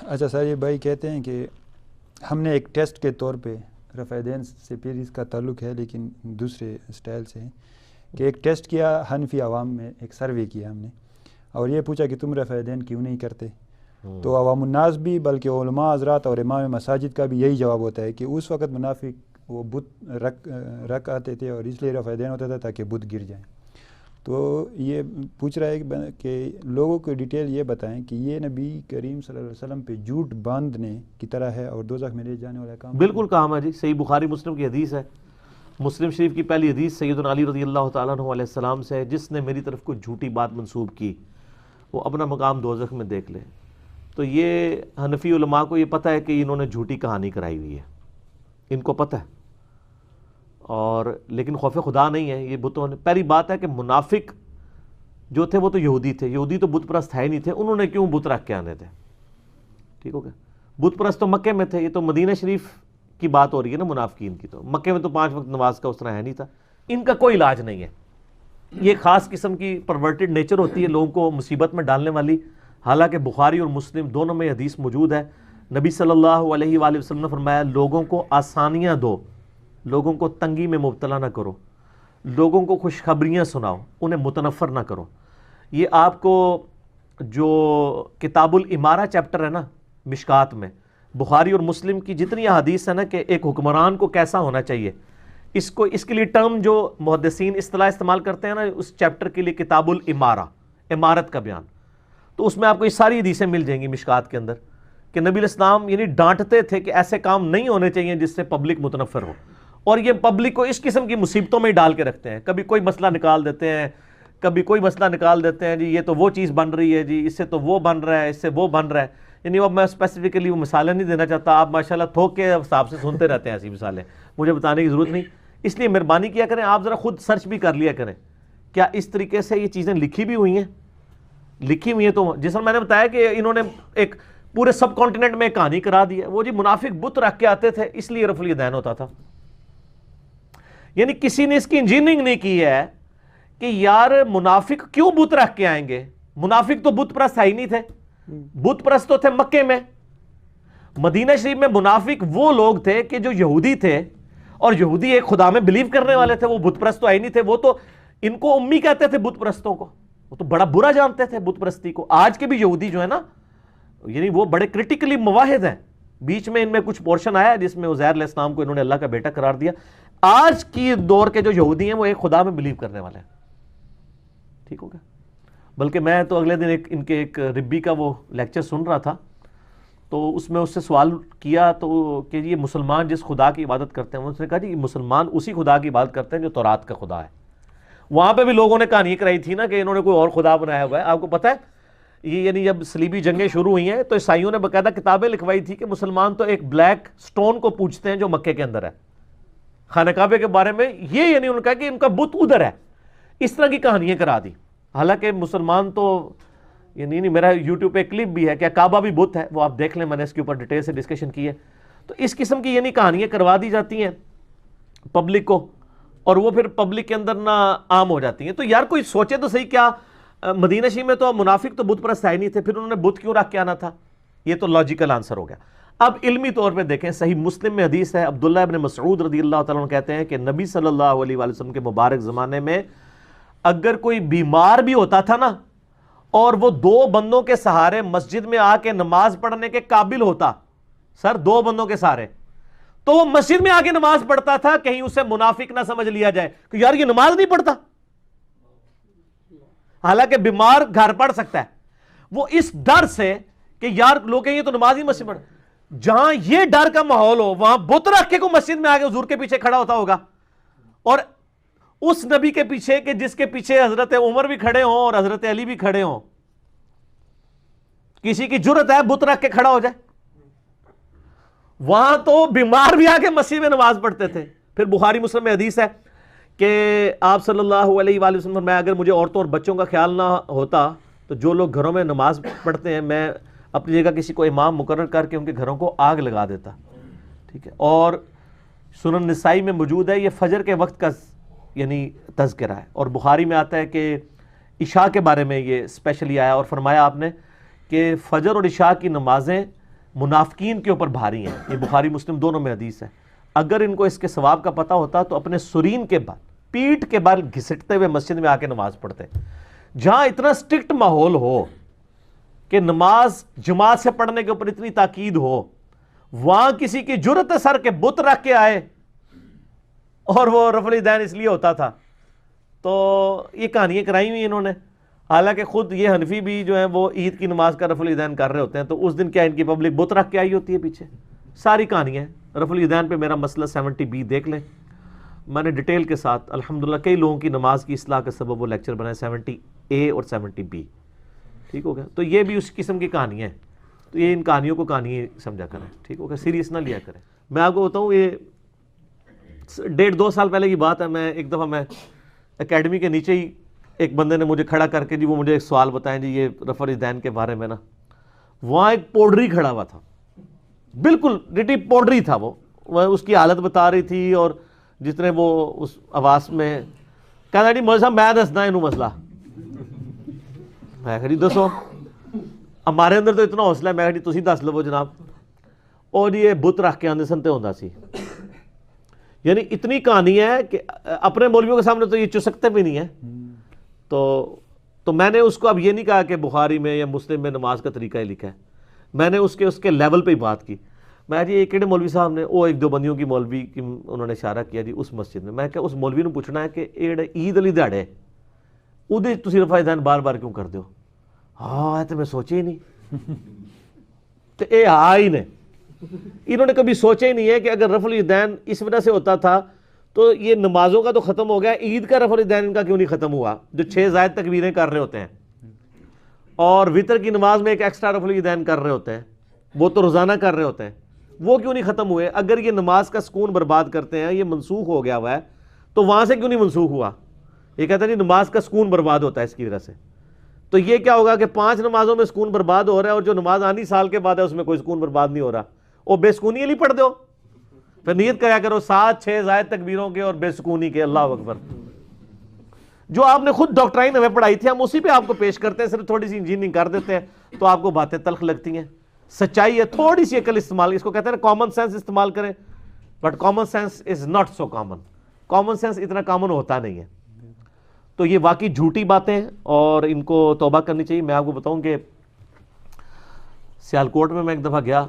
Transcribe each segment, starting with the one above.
اچھا سر، یہ بھائی کہتے ہیں کہ ہم نے ایک ٹیسٹ کے طور پہ رفع دین سے پھر اس کا تعلق ہے لیکن دوسرے اسٹائل سے کہ ایک ٹیسٹ کیا حنفی عوام میں، ایک سروے کیا ہم نے اور یہ پوچھا کہ تم رفع دین کیوں نہیں کرتے، تو عوام الناس بھی بلکہ علماء حضرات اور امام مساجد کا بھی یہی جواب ہوتا ہے کہ اس وقت منافق وہ بت رکھ آتے تھے اور اس لیے رفع دین ہوتا تھا تاکہ بت گر جائیں۔ تو یہ پوچھ رہا ہے کہ لوگوں کو ڈیٹیل یہ بتائیں کہ یہ نبی کریم صلی اللہ علیہ وسلم پہ جھوٹ باندھنے کی طرح ہے اور دوزخ میں لے جانے والا کام۔ بالکل کام ہے جی، صحیح بخاری مسلم کی حدیث ہے، مسلم شریف کی پہلی حدیث سیدنا علی رضی اللہ تعالیٰ عنہ علیہ السلام سے ہے، جس نے میری طرف کوئی جھوٹی بات منسوب کی وہ اپنا مقام دوزخ میں دیکھ لے۔ تو یہ حنفی علماء کو یہ پتہ ہے کہ انہوں نے جھوٹی کہانی کرائی ہوئی ہے، ان کو پتہ ہے، اور لیکن خوف خدا نہیں ہے یہ بتوں نے۔ پہلی بات ہے کہ منافق جو تھے وہ تو یہودی تھے، یہودی تو بت پرست ہے ہی نہیں تھے، انہوں نے کیوں بت رکھ کے آنے تھے؟ ٹھیک ہو گیا، بت پرست تو مکے میں تھے، یہ تو مدینہ شریف کی بات ہو رہی ہے نا منافقین کی، تو مکے میں تو 5 وقت نماز کا اس طرح ہے نہیں تھا، ان کا کوئی علاج نہیں ہے۔ یہ خاص قسم کی پرورٹڈ نیچر ہوتی ہے لوگوں کو مصیبت میں ڈالنے والی، حالانکہ بخاری اور مسلم دونوں میں حدیث موجود ہے۔ نبی صلی اللہ علیہ وآلہ وسلم نے فرمایا لوگوں کو آسانیاں دو، لوگوں کو تنگی میں مبتلا نہ کرو، لوگوں کو خوشخبریاں سناؤ، انہیں متنفر نہ کرو۔ یہ آپ کو جو کتاب الامارہ چیپٹر ہے نا مشکات میں، بخاری اور مسلم کی جتنی احادیث ہے نا کہ ایک حکمران کو کیسا ہونا چاہیے، اس کے لیے ٹرم جو محدثین اصطلاح استعمال کرتے ہیں نا اس چیپٹر کے لیے کتاب الامارہ، امارت کا بیان، تو اس میں آپ کو یہ ساری حدیثیں مل جائیں گی مشکات کے اندر کہ نبی علیہ السلام یعنی ڈانٹتے تھے کہ ایسے کام نہیں ہونے چاہیے جس سے پبلک متنفر ہو، اور یہ پبلک کو اس قسم کی مصیبتوں میں ڈال کے رکھتے ہیں، کبھی کوئی مسئلہ نکال دیتے ہیں، کبھی کوئی مسئلہ نکال دیتے ہیں، جی یہ تو وہ چیز بن رہی ہے، جی اس سے تو وہ بن رہا ہے، اس سے وہ بن رہا ہے، یعنی اب میں اسپیسیفکلی وہ مثالیں نہیں دینا چاہتا، آپ ماشاءاللہ تھوک کے حساب سے سنتے رہتے ہیں ایسی مثالیں، مجھے بتانے کی ضرورت نہیں، اس لیے مہربانی کیا کریں آپ ذرا خود سرچ بھی کر لیا کریں کیا اس طریقے سے یہ چیزیں لکھی بھی ہوئی ہیں، لکھی ہوئی ہیں تو جس میں نے بتایا کہ انہوں نے ایک پورے سب کانٹیننٹ میں ایک کہانی کرا دی ہے، وہ جی منافق بت رکھ کے آتے تھے اس لیے رفع الیدین ہوتا تھا، یعنی کسی نے اس کی انجینئرنگ نہیں کی ہے کہ یار منافق کیوں بت رکھ کے آئیں گے، منافق تو بت پرست ہی نہیں تھے، بت پرست تو تھے مکے میں، مدینہ شریف میں منافق وہ لوگ تھے کہ جو یہودی تھے، اور یہودی ایک خدا میں بلیو کرنے والے تھے، وہ بت پرست تو ہی نہیں تھے، وہ تو ان کو امی کہتے تھے بت پرستوں کو، وہ تو بڑا برا جانتے تھے بت پرستی کو۔ آج کے بھی یہودی جو ہے نا یعنی وہ بڑے کرٹیکلی مواحد ہیں، بیچ میں ان میں کچھ پورشن آیا جس میں عزیر علیہ السلام کو انہوں نے اللہ کا بیٹا قرار دیا۔ آج کی دور کے جو یہودی ہیں وہ ایک خدا میں بلیو کرنے والے ہیں، ٹھیک ہو گیا۔ بلکہ میں تو اگلے دن ان کے ایک ربی کا وہ لیکچر سن رہا تھا، تو اس میں اس سے سوال کیا تو کہ یہ مسلمان جس خدا کی عبادت کرتے ہیں، اس نے کہا جی مسلمان اسی خدا کی عبادت کرتے ہیں جو تورات کا خدا ہے۔ وہاں پہ بھی لوگوں نے کہانی کرائی تھی نا کہ انہوں نے کوئی اور خدا بنایا ہوا ہے۔ آپ کو پتہ ہے یہ یعنی جب صلیبی جنگیں شروع ہوئی ہیں تو عیسائیوں نے باقاعدہ کتابیں لکھوائی تھی کہ مسلمان تو ایک بلیک سٹون کو پوجتے ہیں جو مکے کے اندر ہے، خانہ کعبے کے بارے میں یہ یعنی انہوں نے کہا کہ ان کا بت ادھر ہے، اس طرح کی کہانیاں کرا دی۔ حالانکہ مسلمان تو یعنی میرا یوٹیوب پہ کلپ بھی ہے کہ کعبہ بھی بت ہے، وہ آپ دیکھ لیں، میں نے اس کے اوپر ڈیٹیل سے ڈسکشن کی ہے۔ تو اس قسم کی یعنی کہانیاں کروا دی جاتی ہیں پبلک کو، اور وہ پھر پبلک کے اندر نہ عام ہو جاتی ہیں۔ تو یار کوئی سوچے تو صحیح، کیا مدینہ شریف میں تو منافق تو بت پرست ہی نہیں تھے، پھر انہوں نے بت کیوں رکھ کے آنا تھا؟ یہ تو لاجیکل آنسر ہو گیا۔ اب علمی طور پہ دیکھیں، صحیح مسلم میں حدیث ہے، عبداللہ ابن مسعود رضی اللہ تعالیٰ عنہ کہتے ہیں کہ نبی صلی اللہ علیہ وآلہ وسلم کے مبارک زمانے میں اگر کوئی بیمار بھی ہوتا تھا نا اور وہ 2 بندوں کے سہارے مسجد میں آ کے نماز پڑھنے کے قابل ہوتا، سر 2 بندوں کے سہارے، تو وہ مسجد میں آ کے نماز پڑھتا تھا، کہیں اسے منافق نہ سمجھ لیا جائے کہ یار یہ نماز نہیں پڑھتا، حالانکہ بیمار گھر پڑھ سکتا ہے، وہ اس ڈر سے کہ یار لوگ کہیں یہ تو نماز ہی مسجد پڑھ، جہاں یہ ڈر کا ماحول ہو وہاں بت رکھ کے کوئی مسجد میں آ کے حضور کے پیچھے کھڑا ہوتا ہوگا، اور اس نبی کے پیچھے کہ جس کے پیچھے حضرت عمر بھی کھڑے ہوں اور حضرت علی بھی کھڑے ہوں، کسی کی جرت ہے بت رکھ کے کھڑا ہو جائے؟ وہاں تو بیمار بھی آ کے مسجد میں نماز پڑھتے تھے۔ پھر بخاری مسلم میں حدیث ہے کہ آپ صلی اللہ علیہ وآلہ وسلم فرمایا اگر مجھے عورتوں اور بچوں کا خیال نہ ہوتا تو جو لوگ گھروں میں نماز پڑھتے ہیں میں اپنی جگہ کسی کو امام مقرر کر کے ان کے گھروں کو آگ لگا دیتا، ٹھیک ہے۔ اور سنن نسائی میں موجود ہے، یہ فجر کے وقت کا یعنی تذکرہ ہے، اور بخاری میں آتا ہے کہ عشاء کے بارے میں یہ اسپیشلی آیا اور فرمایا آپ نے کہ فجر اور عشاء کی نمازیں منافقین کے اوپر بھاری ہیں. یہ بخاری مسلم دونوں میں حدیث ہے. اگر ان کو اس کے ثواب کا پتہ ہوتا تو اپنے سرین کے بال, پیٹھ کے بال گھسٹتے ہوئے مسجد میں آ کے نماز پڑھتے. جہاں اتنا سٹرکٹ ماحول ہو کہ نماز جماعت سے پڑھنے کے اوپر اتنی تاکید ہو, وہاں کسی کی جرت ہے سر کے بت رکھ کے آئے, اور وہ رفع الیدین اس لیے ہوتا تھا. تو یہ کہانیاں کرائی ہوئی انہوں نے. حالانکہ خود یہ حنفی بھی جو ہیں وہ عید کی نماز کا رفع الیدین کر رہے ہوتے ہیں, تو اس دن کیا ان کی پبلک بت رکھ کے آئی ہوتی ہے پیچھے. ساری کہانیاں ہیں رفع الیدین پہ. میرا مسئلہ 70B دیکھ لیں, میں نے ڈیٹیل کے ساتھ الحمدللہ کئی لوگوں کی نماز کی اصلاح کا سبب وہ لیکچر بنائے 70A اور 70B. ٹھیک ہو گیا. تو یہ بھی اس قسم کی کہانیاں ہیں. تو یہ ان کہانیوں کو کہانی سمجھا کریں. ٹھیک ہو گیا, سیریس نہ لیا کریں. میں آپ کو بتاؤں, یہ 1.5-2 سال پہلے کی بات ہے. میں ایک دفعہ میں اکیڈمی کے نیچے ہی ایک بندے نے مجھے کھڑا کر کے جی وہ مجھے ایک سوال بتائیں جی یہ رفع الیدین کے بارے میں نا. وہاں ایک پوڈری کھڑا ہوا تھا, بالکل ڈٹی پوڈری تھا. وہ اس کی حالت بتا رہی تھی, اور جس طرح وہ اس آواز میں کہنا جی مولوی صاحب میں دسنا یہ مسئلہ. میں کہا جی دسو, ہمارے اندر تو اتنا حوصلہ ہے. میں کہا جی تسی دس لو جناب. اور یہ بت رکھ کے آندے سنتے ہوتا سی. یعنی اتنی کہانی ہے کہ اپنے مولویوں کے سامنے تو یہ چسکتے بھی نہیں ہے. تو میں نے اس کو اب یہ نہیں کہا کہ بخاری میں یا مسلم میں نماز کا طریقہ ہی لکھا ہے. میں نے اس کے لیول پہ ہی بات کی. میں جی ایک مولوی صاحب نے وہ ایک دو بندیوں کی مولوی کی انہوں نے اشارہ کیا جی اس مسجد میں. میں کہا اس مولوی نے پوچھنا ہے کہ یہ عید علی دہاڑے ادھر تسی رفع الیدین بار بار کیوں کر دیو؟ ہاں تو میں سوچے ہی نہیں. تو اے ہی نے انہوں نے کبھی سوچا ہی نہیں ہے کہ اگر رفع الیدین اس وجہ سے ہوتا تھا تو یہ نمازوں کا تو ختم ہو گیا, عید کا رفع الیدین ان کا کیوں نہیں ختم ہوا, جو 6 زائد تکبیریں کر رہے ہوتے ہیں اور وطر کی نماز میں ایک ایکسٹرا رفع الیدین کر رہے ہوتے ہیں, وہ تو روزانہ کر رہے ہوتے ہیں, وہ کیوں نہیں ختم ہوئے؟ اگر یہ نماز کا سکون برباد کرتے ہیں, یہ منسوخ ہو گیا ہوا ہے, تو وہاں سے کیوں نہیں منسوخ ہوا؟ یہ کہتا ہے نماز کا سکون برباد ہوتا ہے اس کی وجہ سے. تو یہ کیا ہوگا کہ 5 نمازوں میں سکون برباد ہو رہا ہے, اور جو نماز آنی سال کے بعد ہے اس میں کوئی سکون برباد نہیں ہو رہا. وہ بے سکونی علی پڑھ دو, پھر نیت کریا کرو 7-6 زائد تکبیروں کے اور بے سکونی کے. اللہ اکبر. جو آپ نے خود ڈاکٹرائن ہمیں پڑھائی تھی ہم اسی پہ آپ کو پیش کرتے ہیں, صرف تھوڑی سی انجینئرنگ کر دیتے ہیں تو آپ کو باتیں تلخ لگتی ہیں. سچائی ہے, تھوڑی سی عقل استعمال, اس کو کہتے ہیں کامن سینس استعمال کریں, but common sense is not so common. Common sense اتنا کامن ہوتا نہیں ہے. تو یہ واقعی جھوٹی باتیں ہیں اور ان کو توبہ کرنی چاہیے. میں آپ کو بتاؤں کہ سیالکوٹ میں ایک دفعہ گیا,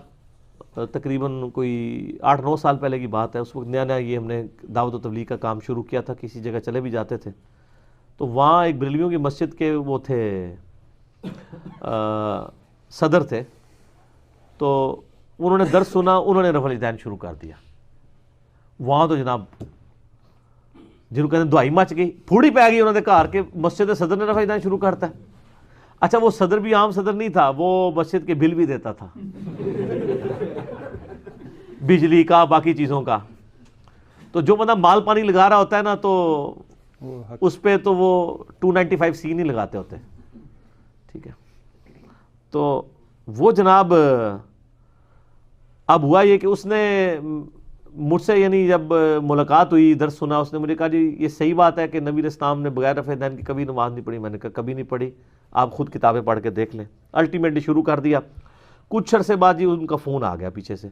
تقریباً کوئی 8-9 سال پہلے کی بات ہے. اس وقت نیا یہ ہم نے دعوت و تبلیغ کا کام شروع کیا تھا, کسی جگہ چلے بھی جاتے تھے. تو وہاں ایک بریلویوں کی مسجد کے وہ تھے صدر تھے, تو انہوں نے درس سنا, انہوں نے رفع الیدین شروع کر دیا. وہاں تو جناب جنہوں کہتے ہیں دعائی مچ گئی, پھوڑی پہ گئی انہوں نے کہا کہ مسجد صدر نے رفع الیدین شروع کرتا ہے. اچھا وہ صدر بھی عام صدر نہیں تھا, وہ مسجد کے بل بھی دیتا تھا, بجلی کا باقی چیزوں کا. تو جو بندہ مال پانی لگا رہا ہوتا ہے نا, تو اس پہ تو وہ 295C نہیں لگاتے ہوتے. ٹھیک ہے. تو وہ جناب اب ہوا یہ کہ اس نے مجھ سے یعنی جب ملاقات ہوئی, درس سنا, اس نے مجھے کہا جی یہ صحیح بات ہے کہ نبی علیہ السلام نے بغیر رفع الیدین کی کبھی نماز نہیں پڑھی. میں نے کہا کبھی نہیں پڑھی, آپ خود کتابیں پڑھ کے دیکھ لیں. الٹیمیٹلی شروع کر دیا. کچھ عرصے بعد جی ان کا فون آ گیا پیچھے سے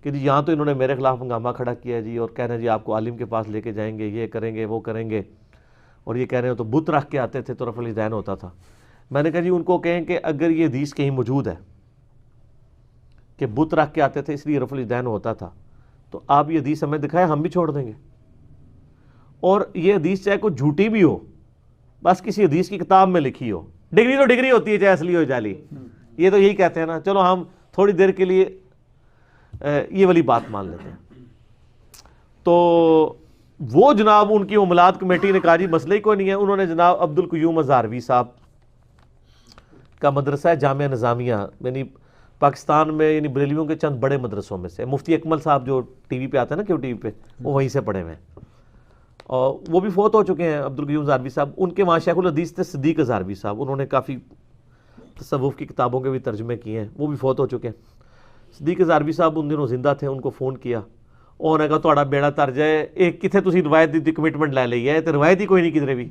کہ جی یہاں تو انہوں نے میرے خلاف ہنگامہ کھڑا کیا جی, اور کہہ رہے ہیں جی آپ کو عالم کے پاس لے کے جائیں گے, یہ کریں گے وہ کریں گے, اور یہ کہہ رہے ہیں تو بت رکھ کے آتے تھے تو رفع الیدین ہوتا تھا. میں نے کہا جی ان کو کہیں کہ اگر یہ حدیث کہیں موجود ہے کہ بت رکھ کے آتے تھے اس لیے رفع الیدین ہوتا تھا, تو آپ یہ حدیث ہمیں دکھائیں, ہم بھی چھوڑ دیں گے. اور یہ حدیث چاہے کوئی جھوٹی بھی ہو, بس کسی حدیث کی کتاب میں لکھی ہو, ڈگری تو ڈگری ہوتی ہے چاہے اصلی ہو جعلی. یہ تو یہی کہتے ہیں نا, چلو ہم تھوڑی دیر کے لیے یہ والی بات مان لیتے ہیں. تو وہ جناب ان کی املاط کمیٹی نے کہا جی مسئلہ ہی کوئی نہیں ہے. انہوں نے جناب عبد القیوم ہزاروی صاحب کا مدرسہ ہے جامعہ نظامیہ, یعنی پاکستان میں یعنی بریلویوں کے چند بڑے مدرسوں میں سے. مفتی اکمل صاحب جو ٹی وی پہ آتے ہیں نا کیو ٹی وی پہ, وہ وہیں سے پڑھے ہوئے ہیں, اور وہ بھی فوت ہو چکے ہیں عبد القیوم ہزاروی صاحب. ان کے وہاں شیخ الحدیث تھے صدیق ہزاروی صاحب, انہوں نے کافی تصوف کی کتابوں کے بھی ترجمے کیے ہیں, وہ بھی فوت ہو چکے ہیں. صدیق ہزاروی صاحب ان دنوں زندہ تھے, ان کو فون کیا, انہوں نے کہا تہاڈا بیڑا تر جائے, ایک کتنے تسی روایت دی کمٹمنٹ لے لی ہے, تو روایت ہی کوئی نہیں کدھر بھی.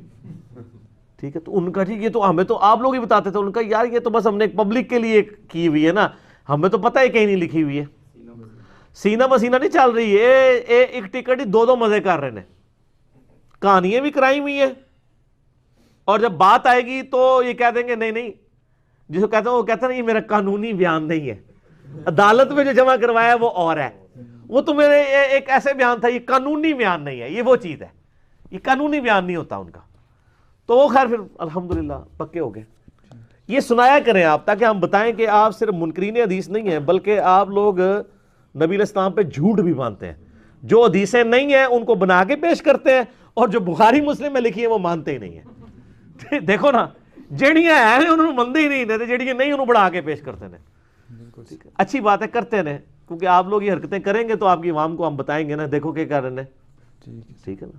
ٹھیک ہے. تو ان کا جی یہ تو ہمیں تو آپ لوگ ہی بتاتے تھے. ان کا یار یہ تو بس ہم نے ایک پبلک کے لیے کی ہوئی ہے نا, ہمیں تو پتہ ہے کہیں نہیں لکھی ہوئی ہے, سینہ مسینہ نہیں چل رہی ہے, ایک ٹکٹ ہی دو مزے کر رہے ہیں, کہانیاں بھی کرائی ہوئی ہیں, اور جب بات آئے گی تو یہ کہہ دیں گے نہیں, جس کو کہتے ہیں وہ کہتے ہیں یہ میرا قانونی بیان نہیں ہے, عدالت میں جو جمع کروایا وہ اور ہے, وہ تو میرے ایک ایسے بیان تھا, یہ قانونی بیان نہیں ہے, یہ وہ چیز ہے, یہ قانونی بیان نہیں ہوتا ان کا. تو وہ خیر پھر الحمدللہ پکے ہو گئے. یہ سنایا کریں آپ, تاکہ ہم بتائیں کہ آپ صرف منکرین حدیث نہیں ہیں, بلکہ آپ لوگ نبی علیہ السلام پہ جھوٹ بھی مانتے ہیں. جو حدیثیں نہیں ہیں ان کو بنا کے پیش کرتے ہیں, اور جو بخاری مسلم میں لکھی ہیں وہ مانتے ہی نہیں ہیں. دیکھو نا, جیڑیاں ہیں انہوں نے مانتے ہی نہیں, جیڑیاں نہیں انہوں بڑھا کے پیش کرتے ہیں. اچھی بات ہے, کرتے رہیں, کیونکہ آپ لوگ یہ حرکتیں کریں گے تو آپ کی عوام کو ہم بتائیں گے نا, دیکھو کیا کر رہے ہیں. ٹھیک ہے نا.